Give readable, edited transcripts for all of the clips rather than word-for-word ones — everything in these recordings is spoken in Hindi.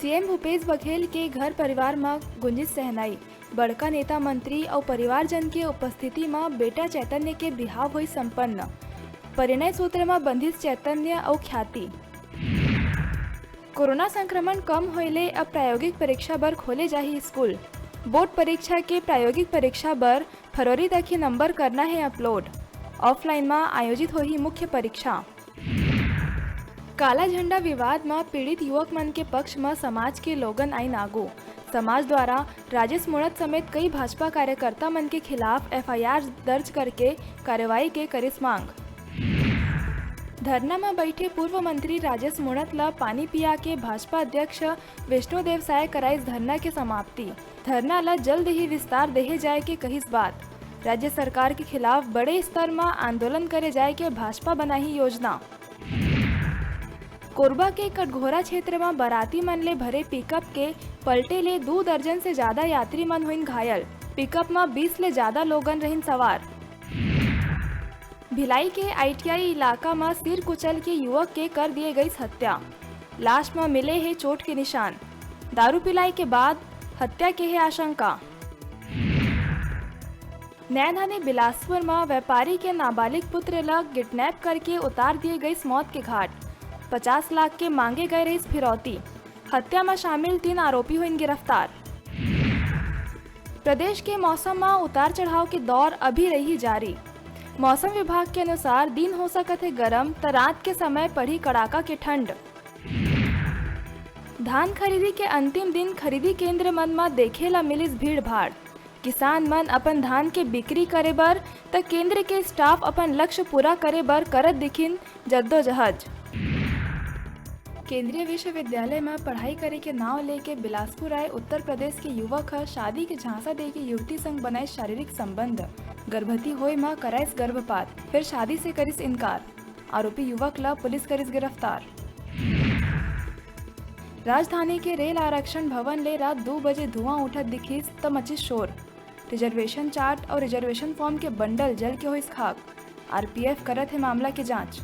सीएम भूपेश बघेल के घर परिवार में गुंजित सहनाई। बड़का नेता मंत्री और परिवारजन के उपस्थिति में बेटा चैतन्य के बिहाव हुई संपन्न। परिणय सूत्र में बंधित चैतन्य और ख्याति। कोरोना संक्रमण कम होइले अब प्रायोगिक परीक्षा बर खोले जाही स्कूल। बोर्ड परीक्षा के प्रायोगिक परीक्षा बर फरवरी तक ही नंबर करना है अपलोड। ऑफलाइन में आयोजित होही मुख्य परीक्षा। काला झंडा विवाद में पीड़ित युवक मन के पक्ष में समाज के लोगन आई नागू। समाज द्वारा राजेश मुणत समेत कई भाजपा कार्यकर्ता मन के खिलाफ एफआईआर दर्ज करके कार्रवाई के करिस मांग। धरना में बैठे पूर्व मंत्री राजेश मुणत ला पानी पिया के भाजपा अध्यक्ष विष्णुदेव साय कराइस धरना के समाप्ति। धरना ला जल्द ही विस्तार देहे जाए के कहिस बात। राज्य सरकार के खिलाफ बड़े स्तर में आंदोलन करे जाए के भाजपा बनाही योजना। कोरबा के कटघोरा क्षेत्र में बाराती मन ले भरे पिकअप के पलटे ले 2 दर्जन से ज्यादा यात्री मन हुइन घायल। पिकअप में 20 ले ज्यादा लोगन रहिन सवार। भिलाई के आईटीआई इलाका में सिर कुचल के युवक के कर दिए गई हत्या। लाश में मिले हैं चोट के निशान। दारू पिलाई के बाद हत्या के है आशंका। नैनाने बिलासपुर में व्यापारी के नाबालिग पुत्र ला किडनैप करके उतार दिए गई मौत के घाट। 50 लाख के मांगे गए रही फिरौती। हत्या में शामिल 3 आरोपी हुए गिरफ्तार। प्रदेश के मौसम में उतार चढ़ाव के दौर अभी रही जारी। मौसम विभाग के अनुसार दिन हो सकत है गर्म तो रात के समय पड़ी कड़ाका के ठंड। धान खरीदी के अंतिम दिन खरीदी केंद्र मन में देखे ला मिलिस भीड़ भाड़। किसान मन अपन धान के बिक्री करे बर त केंद्र के स्टाफ अपन लक्ष्य पूरा करे बर करत दिखिन जद्दोजहद। केंद्रीय विश्वविद्यालय में पढ़ाई करे के नाव लेके बिलासपुर आए उत्तर प्रदेश के युवक शादी के झांसा दे के युवती संग बनाए शारीरिक संबंध। गर्भवती होए में कराइस गर्भपात, फिर शादी से करिस इनकार। आरोपी युवक ला पुलिस करिस गिरफ्तार। राजधानी के रेल आरक्षण भवन ले रात 2 बजे धुआं उठत दिखिस त मचिस शोर। रिजर्वेशन चार्ट और रिजर्वेशन फॉर्म के बंडल जल के होइस खाक। आरपीएफ करत है मामला की जांच।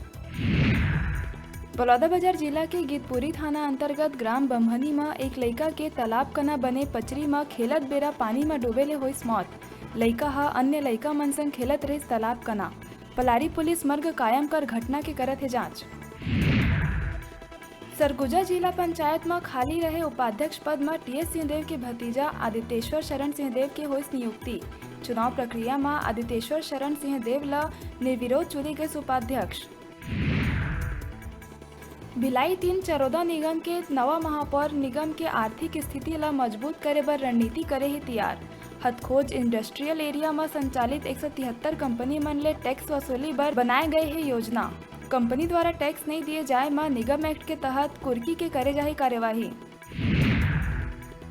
बलौदाबाजार जिला के गीतपुरी थाना अंतर्गत ग्राम बम्हनी में एक लड़का के तालाब कना बने पचरी में खेलत बेरा पानी में डूबे ले होइस मौत। लड़का हा अन्य लड़का मन संग खेलत रहिस तालाब कना। पलारी पुलिस मर्ग कायम कर घटना के करत है जांच। सरगुजा जिला पंचायत में खाली रहे उपाध्यक्ष पद में टीएस सिंहदेव के भतीजा आदित्येश्वर शरण सिंहदेव के होइस नियुक्ति। चुनाव प्रक्रिया में आदित्येश्वर शरण सिंहदेव ला निर्विरोध चुने गए उपाध्यक्ष। भिलाई 3 चरोदा निगम के नवा महापौर निगम के आर्थिक स्थिति ला मजबूत करे बर रणनीति करे है तैयार। हथखोज इंडस्ट्रियल एरिया में संचालित 173 कंपनी मन ले टैक्स वसूली बर बनाए गए है योजना। कंपनी द्वारा टैक्स नहीं दिए जाए में निगम एक्ट के तहत कुर्की के करे जाही कार्यवाही।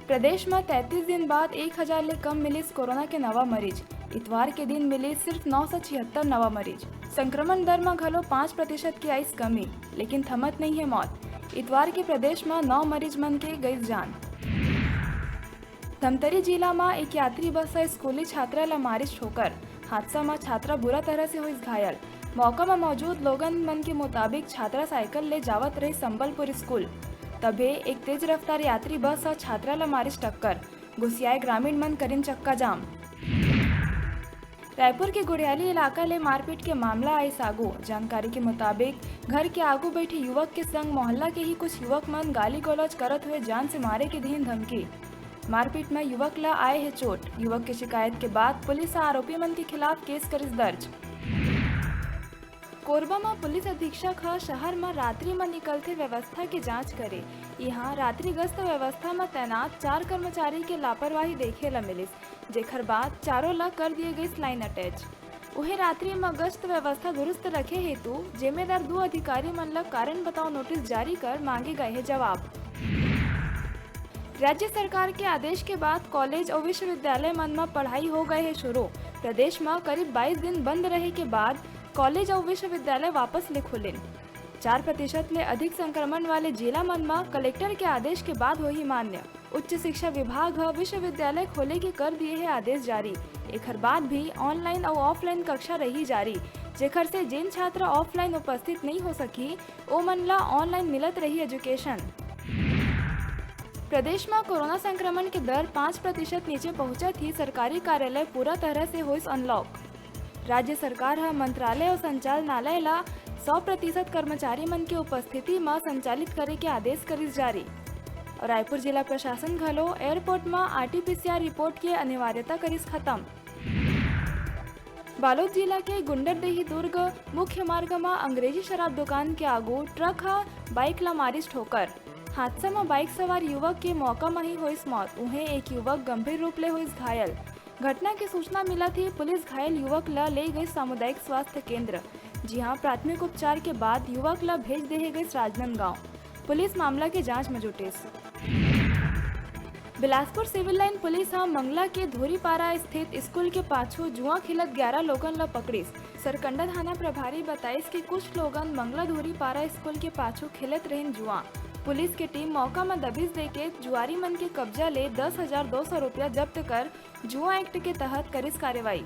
प्रदेश में 33 दिन बाद 1000 ले कम मिलिस कोरोना के नवा मरीज। इतवार के दिन मिले सिर्फ 976 नवा मरीज। संक्रमण दर में घलो 5% की आइस कमी, लेकिन थमत नहीं है मौत। इतवार के प्रदेश में 9 मरीज मन के गई जान। धमतरी जिला में एक यात्री बस से स्कूली छात्रा ला मारिस ठोकर। हादसा में छात्रा बुरा तरह से हुई घायल। मौका में मौजूद लोगन मन के मुताबिक छात्रा साइकिल ले जावत रही संबलपुर स्कूल। तबे एक तेज रफ्तार यात्री बस और छात्रा ला मारिस टक्कर। घुसियाए ग्रामीण मन करीन चक्का जाम। रायपुर के गुड़ियाली इलाका ले मारपीट के मामला आए सागू। जानकारी के मुताबिक घर के आगू बैठे युवक के संग मोहल्ला के ही कुछ युवक मन गाली गलौज करत हुए जान से मारे की दीन धमकी। मारपीट में युवक ला आए है चोट। युवक की शिकायत के बाद पुलिस आरोपी मन के खिलाफ केस करिस दर्ज। कोरबा में पुलिस अधीक्षक शहर में रात्रि में निकलते व्यवस्था की जांच करे। यहाँ रात्रि गश्त व्यवस्था में तैनात 4 कर्मचारी के लापरवाही देखे ला मिलिस, जेकर बाद चारों ला कर दिए गई लाइन अटैच। उहे रात्रि में गश्त व्यवस्था दुरुस्त रखे हेतु जिम्मेदार 2 अधिकारी मन ला कारण बताओ नोटिस जारी कर मांगे गए है जवाब। राज्य सरकार के आदेश के बाद कॉलेज और विश्वविद्यालय मन में पढ़ाई हो गए है शुरू। प्रदेश में करीब 22 दिन बंद रहे के बाद कॉलेज और विश्वविद्यालय वापस ले खुले। 4% ले अधिक संक्रमण वाले जिला मन में कलेक्टर के आदेश के बाद हो ही मान्य। उच्च शिक्षा विभाग विश्वविद्यालय खोले के कर दिए है आदेश जारी। एक बाद भी ऑनलाइन और ऑफलाइन कक्षा रही जारी, जेकर से जिन छात्र ऑफलाइन उपस्थित नहीं हो सकी ओ मन ला ऑनलाइन मिलत रही एजुकेशन। प्रदेश में कोरोना संक्रमण की दर 5% नीचे पहुंचा थी। सरकारी कार्यालय पूरा तरह से हुई अनलॉक। राज्य सरकार मंत्रालय और संचालनालय ला 100% कर्मचारी मन की उपस्थिति में संचालित करे के आदेश करिस जारी। और रायपुर जिला प्रशासन घलो एयरपोर्ट में RT-PCR रिपोर्ट की अनिवार्यता करिस खत्म। बालोद जिला के गुंडरदेही दुर्ग मुख्य मार्ग में अंग्रेजी शराब दुकान के आगू ट्रक बाइक ला मारिस ठोकर। हादसा में बाइक सवार युवक के मौका में ही हुई मौत। उन्हें एक युवक गंभीर रूप ले हुई घायल। घटना की सूचना मिला थी। पुलिस घायल युवक ला ले गई सामुदायिक स्वास्थ्य केंद्र। जी हां, प्राथमिक उपचार के बाद युवक ला भेज दे गई राजनांदगांव। पुलिस मामला की जांच में जुटिस। Bilaspur civil line police Mangla के धोरीपारा स्थित स्कूल के पाछू जुआ खेलत 11 लोगन ला पकड़िस। सरकंडा थाना प्रभारी बताइस कि कुछ लोगन मंगला धोरीपारा स्कूल के पाछू खेलत रहिन जुआ। पुलिस की टीम मौका में दबिश देके जुआरी मन के कब्जा ले 10,200 रुपया जब्त कर जुआ एक्ट के तहत करिस कार्रवाई।